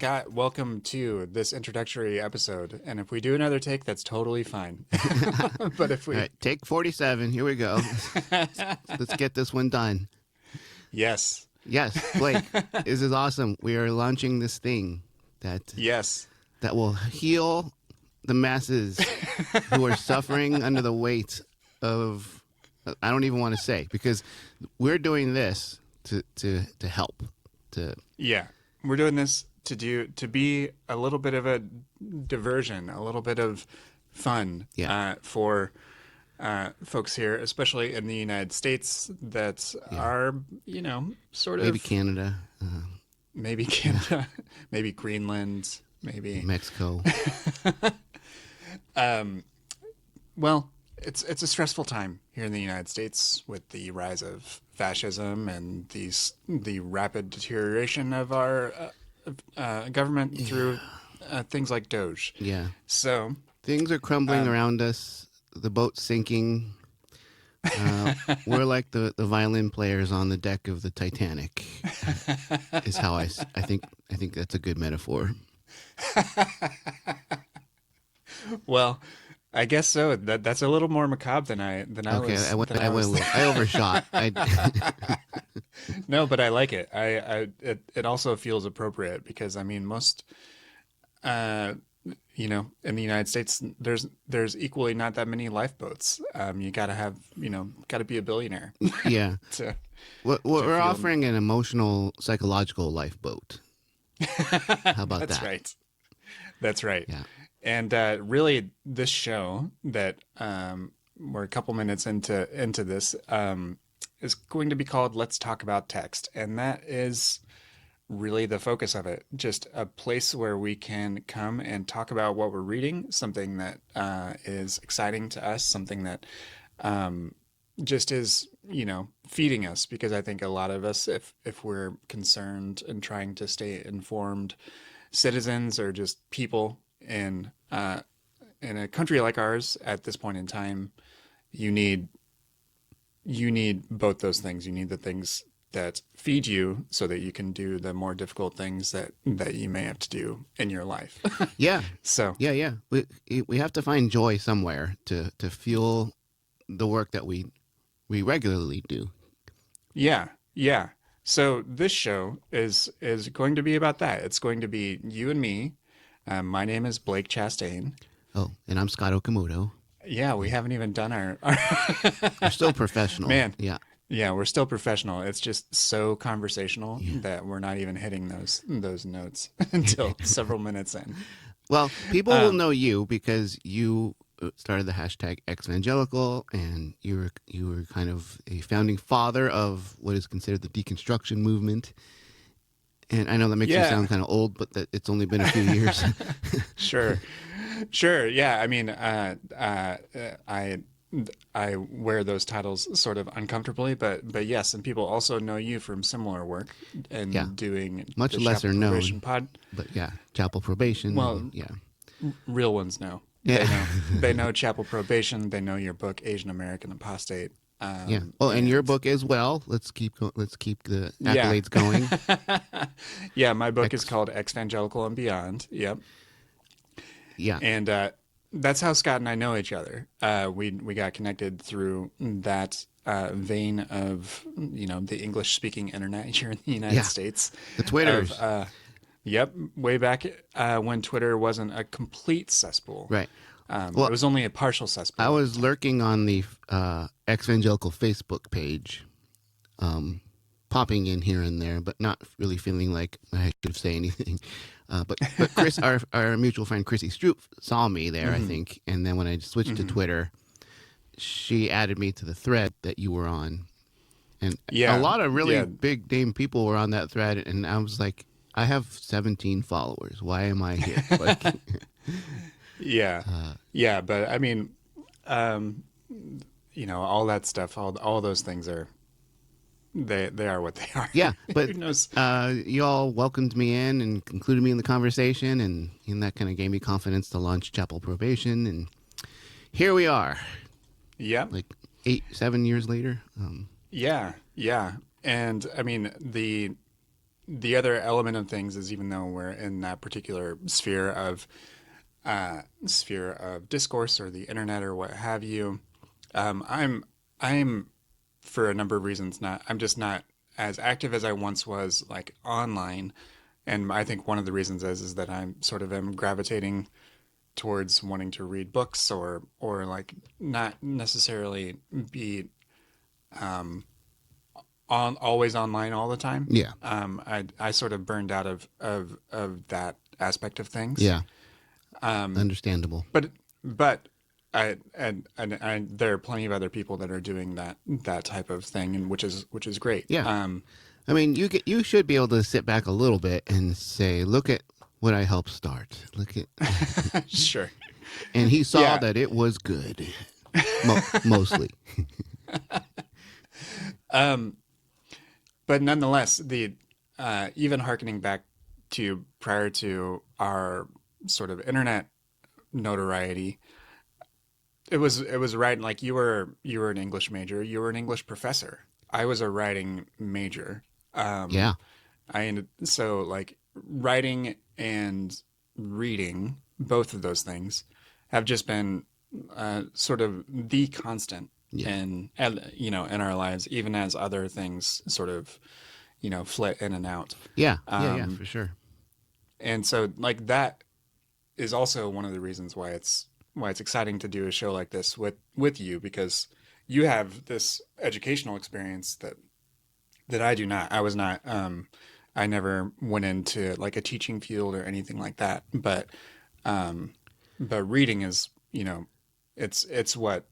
Scott, welcome to this introductory episode. And if we do another take, that's totally fine. But if we... All right, take 47. Here we go. Let's get this one done. Yes. Yes, Blake, this is awesome. We are launching this thing that Yes. that will heal the masses who are suffering under the weight of, I don't even want to say, because we're doing this to help. Yeah. We're doing this to be a little bit of a diversion, a little bit of fun for folks here, especially in the United States that are, sort of... Maybe Canada. Maybe Canada, maybe Greenland, maybe... Mexico. Well, it's a stressful time here in the United States with the rise of fascism and the rapid deterioration of our government through things like Doge. Yeah. So things are crumbling around us. The boat's sinking. We're like the violin players on the deck of the Titanic. Is how I think that's a good metaphor. Well, I guess so. That's a little more macabre than I Okay, was. I overshot. No, but I like it. It also feels appropriate because I mean most, in the United States, there's equally not that many lifeboats. You gotta be a billionaire. Yeah. We're feel... offering an emotional, psychological lifeboat. How about That's that? right. That's right. Yeah. And really, this show that we're a couple minutes into this is going to be called "Let's Talk About Text," and that is really the focus of it. Just a place where we can come and talk about what we're reading, something that is exciting to us, something that just is, feeding us. Because I think a lot of us, if we're concerned and trying to stay informed citizens or just people in a country like ours at this point in time, you need both those things. You need the things that feed you so that you can do the more difficult things that you may have to do in your life. Yeah. So yeah. We have to find joy somewhere to fuel the work that we regularly do. Yeah. So this show is going to be about that. It's going to be you and me. My name is Blake Chastain. Oh, and I'm Scott Okamoto. Yeah, we haven't even done our... We're still professional. Man. Yeah. Yeah, we're still professional. It's just so conversational that we're not even hitting those notes until several minutes in. Well, people will know you because you started the hashtag Exvangelical, and you were kind of a founding father of what is considered the deconstruction movement. And I know that makes you sound kind of old, but that it's only been a few years. Sure. Yeah. I mean, I wear those titles sort of uncomfortably, but yes, and people also know you from similar work and doing much the lesser Chapel known Probation Pod. But yeah, Chapel Probation. Well, real ones know. Yeah. They know Chapel Probation. They know your book, Asian American Apostate. And your book as well. Let's keep the accolades going. Yeah, my book is called Exvangelical and Beyond. Yep. Yeah. And that's how Scott and I know each other. We got connected through that vein of the English speaking internet here in the United States. The Twitters. Way back when Twitter wasn't a complete cesspool. Right. It was only a partial cesspool. I was lurking on the Exvangelical Facebook page, popping in here and there, but not really feeling like I should say anything. But Chris, our mutual friend Chrissy Stroop, saw me there, I think, and then when I switched to Twitter, she added me to the thread that you were on, and a lot of really big name people were on that thread, and I was like, I have 17 followers. Why am I here? Like, but I mean, all that stuff, all those things are, they are what they are. Yeah, but who knows? You all welcomed me in and included me in the conversation, and that kind of gave me confidence to launch Chapel Probation, and here we are. Yeah, like 7 years later. Yeah, and I mean the other element of things is, even though we're in that particular sphere of discourse or the internet or what have you, I'm for a number of reasons not I'm just not as active as I once was, like online. And I think one of the reasons is that I'm sort of am gravitating towards wanting to read books, or like not necessarily be on always online all the time. Yeah. I sort of burned out of that aspect of things. Yeah. Understandable. But but there are plenty of other people that are doing that type of thing, and which is great. Yeah. I mean, you should be able to sit back a little bit and say, look at what I helped start. Look at, Sure. and he saw Yeah. that it was good, mostly. But nonetheless, the even hearkening back to prior to our sort of internet notoriety, it was right. Like you were an English major, you were an English professor. I was a writing major. Um, Yeah. I ended so like writing and reading, both of those things have just been sort of the constant Yeah. in our lives, even as other things sort of flit in and out. Yeah. Yeah. Yeah. Um, For sure. and so like that is also one of the reasons why it's exciting to do a show like this with you, because you have this educational experience that I do not. I was not. I never went into like a teaching field or anything like that. But reading is, it's what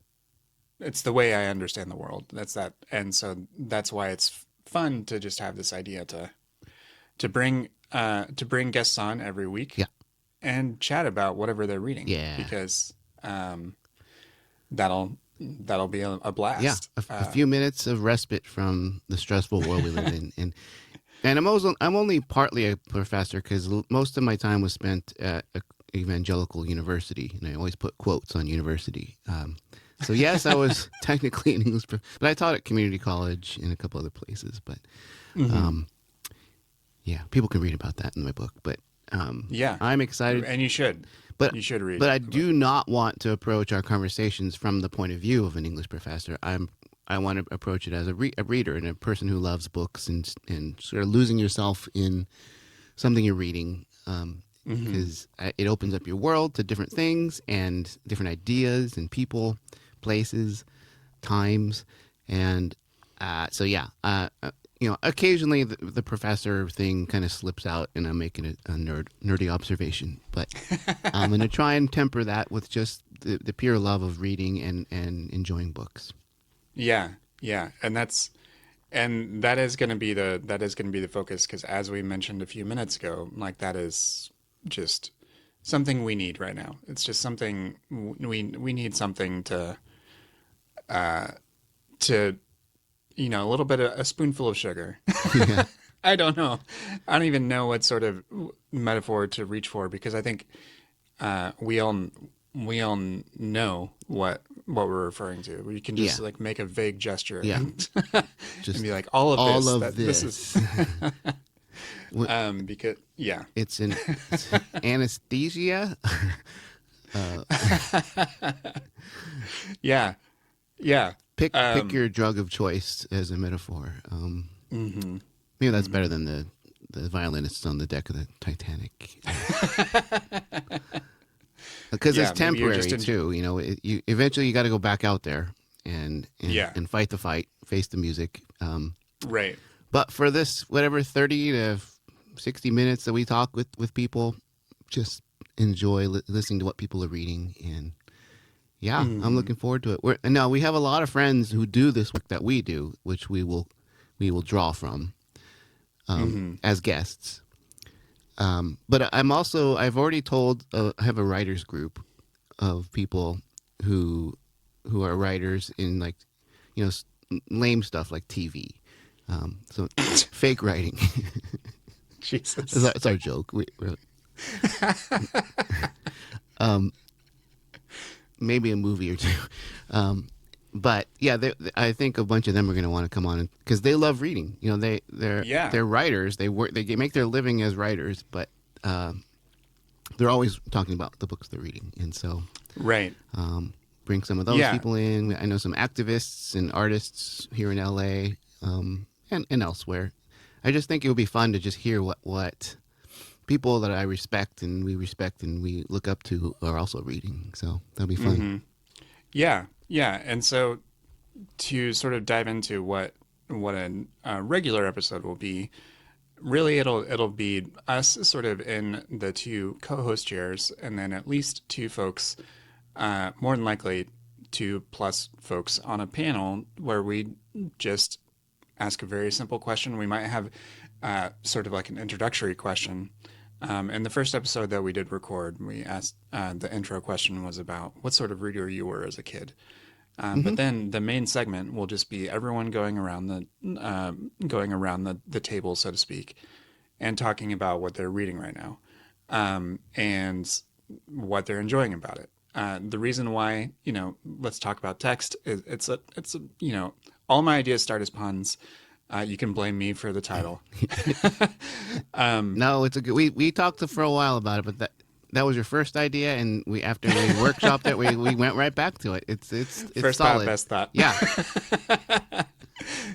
it's the way I understand the world. That's that, and so that's why it's fun to just have this idea to bring guests on every week Yeah. and chat about whatever they're reading, Yeah. because that'll be a Yeah. blast. A few minutes of respite from the stressful world we live in, and I'm only partly a professor because most of my time was spent at a evangelical university, and I always put quotes on university. So yes, I was technically an English, but I taught at community college and a couple other places. But Hmm. um, yeah, people can read about that in my book. But Yeah, I'm excited. and you should. But You should read. but I do not want to approach our conversations from the point of view of an English professor. I want to approach it as a reader and a person who loves books, and sort of losing yourself in something you're reading, Hmm. because it opens up your world to different things and different ideas and people, places, times, and so yeah. Occasionally the professor thing kind of slips out, and I'm making a nerdy observation, but I'm going to try and temper that with just the pure love of reading and enjoying books. Yeah, yeah, and that is going to be the focus, because as we mentioned a few minutes ago, like that is just something we need right now. It's just something we need, something to a little bit of a spoonful of sugar. Yeah, I don't know. I don't even know what sort of metaphor to reach for, because I think we all know what we're referring to. We can yeah, just like make a vague gesture yeah. and Just be like, all of all this, of that this is this. What- because yeah. it's anesthesia. uh, Yeah, yeah. pick Um your drug of choice as a metaphor. mhm. Maybe that's better Mhm. than the violinists on the deck of the Titanic, because it's Yeah, maybe you're just temporary too. You eventually you got to go back out there and, and yeah, and fight the fight, face the music. right. But for this, whatever 30 to 60 minutes that we talk with people, just enjoy listening to what people are reading. And yeah, I'm Mhm. looking forward to it. Now we have a lot of friends who do this work that we do, which we will draw from Mhm. as guests. But I've already told, I have a writers group of people who who are writers in, like, you know s- lame stuff like TV. So fake writing. Jesus. It's our joke. Um, maybe a movie or two. Um, but yeah, I think a bunch of them are going to want to come on because they love reading. You know, Yeah. they're writers. They make their living as writers, but uh, they're always talking about the books they're reading, and so Right. um, bring some of those Yeah. people in. I know some activists and artists here in LA and elsewhere. I just think it would be fun to just hear what people that I respect and we look up to are also reading. So that'll be fun. Mm-hmm. Yeah. Yeah. And so to sort of dive into what a regular episode will be, really it'll be us sort of in the two co-host chairs, and then at least two folks, more than likely two plus folks on a panel where we just ask a very simple question. We might have sort of like an introductory question. In the first episode that we did record, we asked the intro question was about what sort of reader you were as a kid. Hmm. But then the main segment will just be everyone going around the table, so to speak, and talking about what they're reading right now, and what they're enjoying about it. The reason why, let's talk about text is it's a all my ideas start as puns. You can blame me for the title. um, No, it's a good. We talked for a while about it, but that was your first idea, and we after we workshopped it, we went right back to it. It's First thought, solid. best thought. Yeah.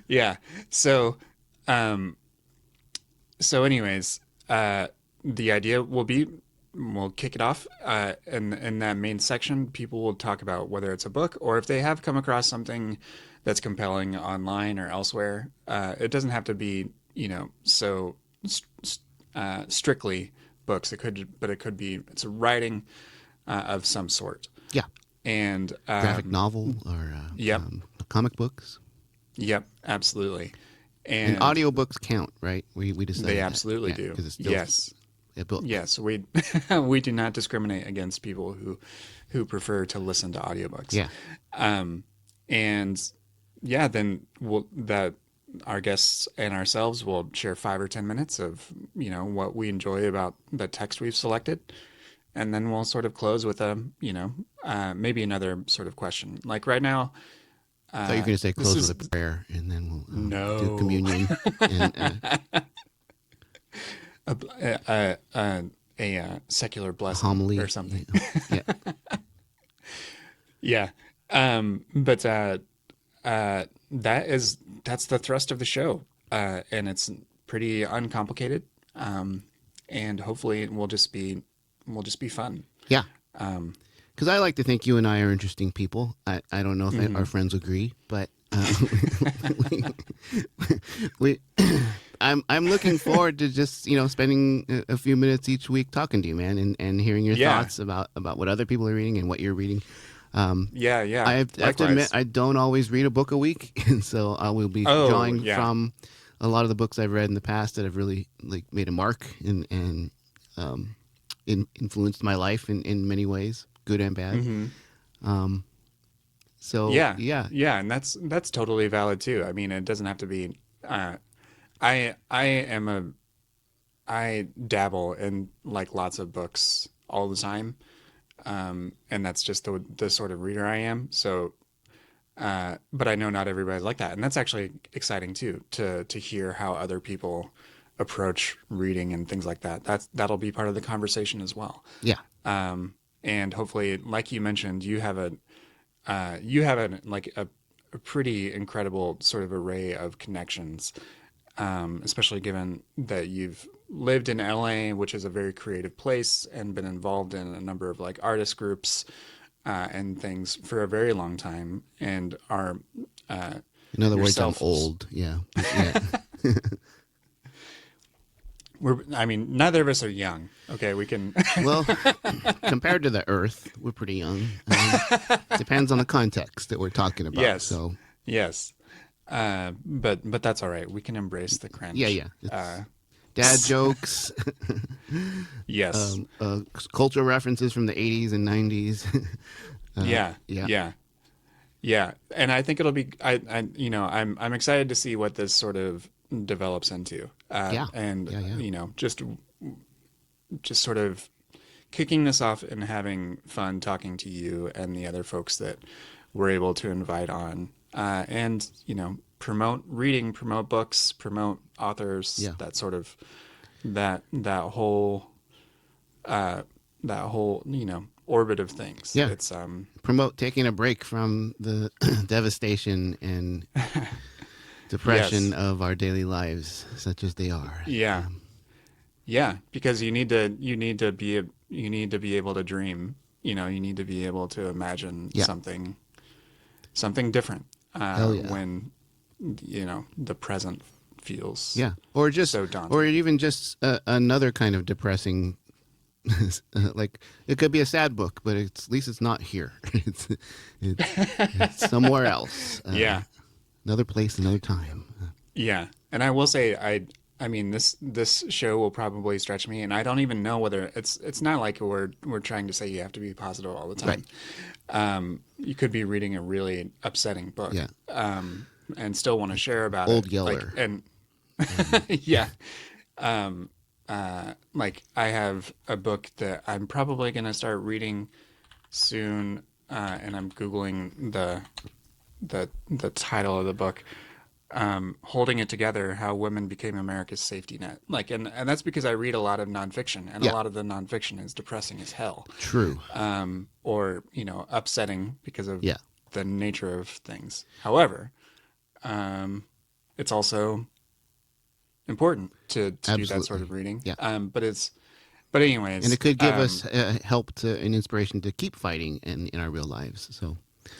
Yeah. So, um, anyways, the idea will be we'll kick it off in that main section. People will talk about whether it's a book or if they have come across something that's compelling online or elsewhere. It doesn't have to be, so strictly books. It could be it's a writing of some sort. Yeah. And Graphic novel or yep, comic books. yep, absolutely. And And audiobooks count, right? We they decided that. absolutely Yeah, do. because it's still Yes. a book. Yes, we we do not discriminate against people who prefer to listen to audiobooks. Yeah. Um, and yeah, then we'll that our guests and ourselves will share 5 or 10 minutes of what we enjoy about the text we've selected, and then we'll sort of close with a maybe another sort of question. Like right now, So you're going to say this close with is a prayer, and then we'll do no. communion. And a, a secular blessing homily. or something. Yeah. Yeah. But that's the thrust of the show. And it's pretty uncomplicated. And hopefully it will just be fun. Yeah. Um, Because I like to think you and I are interesting people. I don't know if our mhm. friends agree, but we, we I'm looking forward to just spending a few minutes each week talking to you, man, and hearing your Yeah. thoughts about what other people are reading and what you're reading. Um, Yeah. Yeah. I have to admit Likewise. I don't always read a book a week, and so I will be Oh, drawing yeah. from a lot of the books I've read in the past that have really like made a mark and um, influenced my life in many ways, good and bad. Hmm. Um, so Yeah. yeah, Yeah. And that's totally valid too. I mean, it doesn't have to be, I am I dabble in like lots of books all the time. And that's just the sort of reader I am. So, but I know not everybody's like that, and that's actually exciting too to hear how other people approach reading and things like that. That'll be part of the conversation as well. yeah, And hopefully, like you mentioned, you have like a pretty incredible sort of array of connections, especially given that you've lived in LA, which is a very creative place, and been involved in a number of like artist groups and things for a very long time, and are in other words, I'm yourself. old. Yeah, but yeah, I mean, neither of us are young. Okay, we can. well, compared to the Earth, we're pretty young. Depends on the context that we're talking about. Yes, So yes, but that's all right. We can embrace the yeah, cringe. yeah, it's Uh, dad jokes, yes, cultural references from the '80s and '90s. yeah, Yeah, yeah. Yeah, and I think it'll be. I'm excited to see what this sort of develops into, yeah, and yeah, yeah. just sort of kicking this off and having fun talking to you and the other folks that we're able to invite on, and promote reading, promote books, promote authors, Yeah. that sort of that whole orbit of things. Yeah. It's Promote taking a break from the devastation and depression yes, of our daily lives, such as they are. yeah, yeah, because you need to be able to dream. You need to be able to imagine Yeah. something different Hell yeah. when the present feels Yeah. Or just, so or daunting. even just another kind of depressing, like it could be a sad book, but at least it's not here. It's somewhere else, Yeah, another place, another time. yeah. And I will say, I mean, this show will probably stretch me, and I don't even know whether it's not like we're trying to say you have to be positive all the Right. time. You could be reading a really upsetting book, Yeah. and still want to share about it. Old Like, Yeller. and yeah, like I have a book that I'm probably going to start reading soon, and I'm Googling the title of the book, Holding It Together: How Women Became America's Safety Net. Like, and that's because I read a lot of nonfiction, and a Yeah. lot of the nonfiction is depressing as hell, True. or upsetting because of Yeah. the nature of things. However, it's also important to do that sort Absolutely. of reading. Yeah. But And anyways, it could give us help to and inspiration to keep fighting in our real lives. So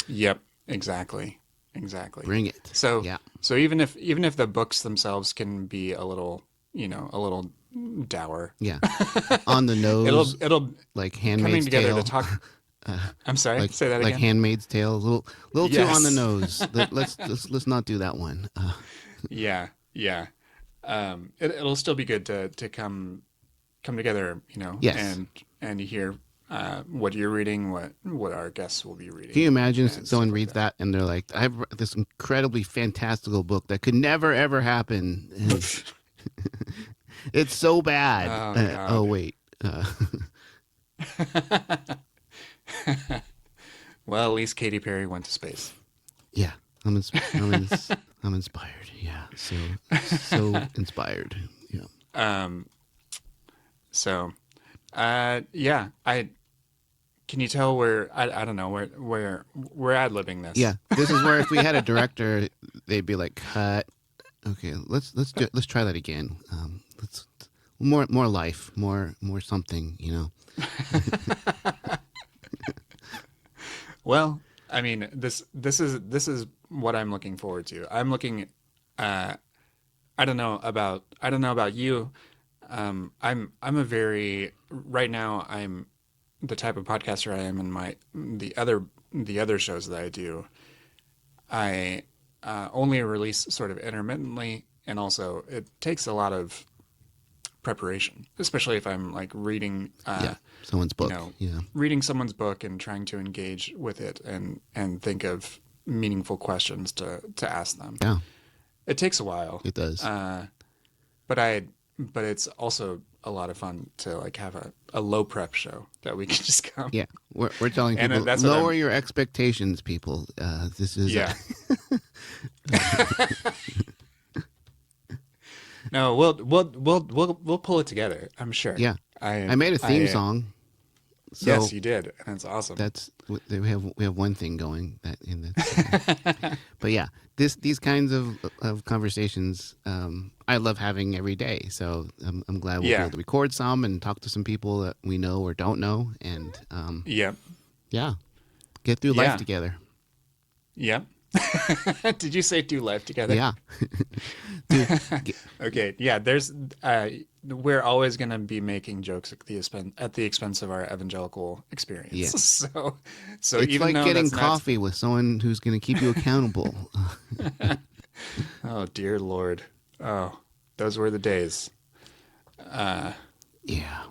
yep, exactly, exactly. bring it. So Yeah. so even if the books themselves can be a little dour, Yeah. On the nose, it'll like coming Handmaid's together to Tale. talk. I'm sorry, like say that like again. Handmaid's Tale, a little too on the Yes. nose. Let's not do that one. Yeah, yeah. It'll still be good to come together, Yes. and hear what you're reading, what our guests will be Can you reading, imagine and someone stuff like reads that. that and they're like, "I have this incredibly fantastical book that could never ever happen, and it's so bad." Oh Oh God. wait. Well, at least Katy Perry went to space. Yeah. I'm inspired. Yeah. So inspired. Yeah. Um, so, yeah, I can you tell I don't know where we're ad-libbing Yeah. this. This is where if we had a director, they'd be like, "Cut. Okay, let's try that again. Let's more life, more something. You know." Well, I mean, this is what I'm looking forward to. I'm looking. Uh, I don't know about you. I'm a very right now. I'm the type of podcaster I am in the other shows that I do. I only release sort of intermittently, and also it takes a lot of preparation, especially if I'm like reading, Yeah. Someone's you book. know, Yeah. reading someone's book and trying to engage with it and think of meaningful questions to ask them. Yeah. It takes a while, It does. uh, but I but it's also a lot of fun to like have a low prep show that we can just come, Yeah. We're telling and people that's what lower I'm. your expectations, people. This is Yeah. No, we'll pull it together. I'm sure. yeah. I I made a theme I song, Yes, so you did, and it's awesome. that's we have one thing going that in that's. But yeah, these kinds of conversations, I love having every day. So I'm glad we'll be Yeah. able to record some and talk to some people that we know or don't know, and Yep. yeah, get through life Yeah. together. Yep. Did you say do life together? Yeah, dude. Okay. Yeah. We're always going to be making jokes at the expense of our evangelical experience. Yeah, So it's even like though getting that's not, coffee with someone who's going to keep you accountable. oh dear Lord, oh, those were the days. Yeah,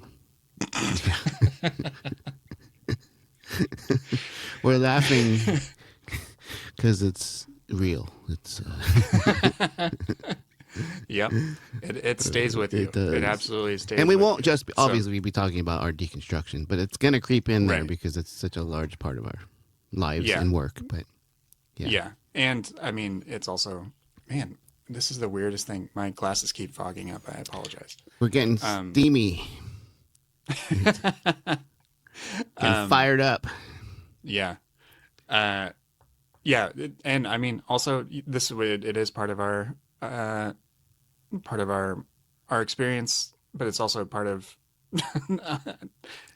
we're laughing because it's real. It's Yep. It stays with it you. It does. absolutely stays And we with won't you. just So, obviously be talking about our deconstruction, but it's going to creep in there right. because it's such a large part of our lives Yeah. and work. But Yeah. Yeah. And I mean, it's also, man, this is the weirdest thing. My glasses keep fogging up. I apologize. We're getting Um, steamy, getting fired up. yeah. Uh, yeah. And I mean, also this it is part of our experience, but it's also part of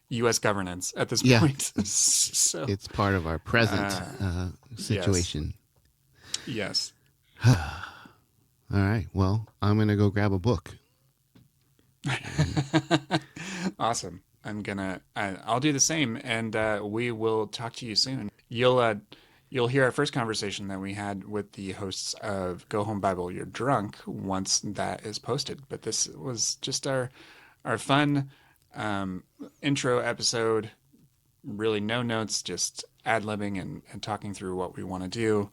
U.S. governance at this Yeah, point. So, it's part of our present yes, situation. yes. All right. Well, I'm going to go grab a book. Awesome. I'll do the same, and we will talk to you soon. You'll hear our first conversation that we had with the hosts of Go Home Bible You're Drunk once that is posted. But this was just our fun um, intro episode. Really, no notes, just ad libbing and talking through what we want to do.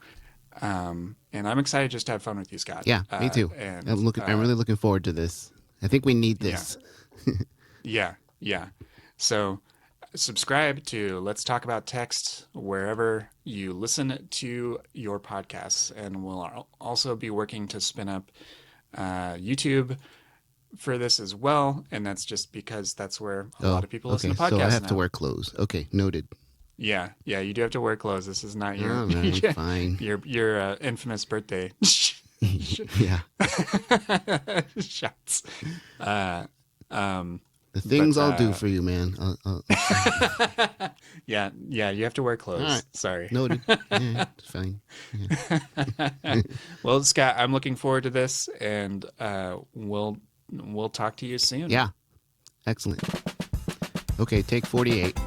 And I'm excited just to have fun with you, Scott. Yeah, me too. And I'm really looking forward to this. I think we need yeah, this. yeah, yeah. So subscribe to Let's Talk About Text wherever you listen to your podcasts. And we'll also be working to spin up YouTube for this as well. And that's just because that's where a lot Oh, of people listen okay. to So I podcasts have to now. wear clothes. Okay, noted. Yeah, yeah, you do have to wear clothes. This is not your All right, fine. your infamous birthday Yeah. shots. Uh, The but things I'll do for you, man. yeah, yeah, you have to wear All clothes. right, Sorry. noted. Yeah, it's fine. Yeah. Well, Scott, I'm looking forward to this, and we'll talk to you soon. Yeah, excellent. Okay, take 48.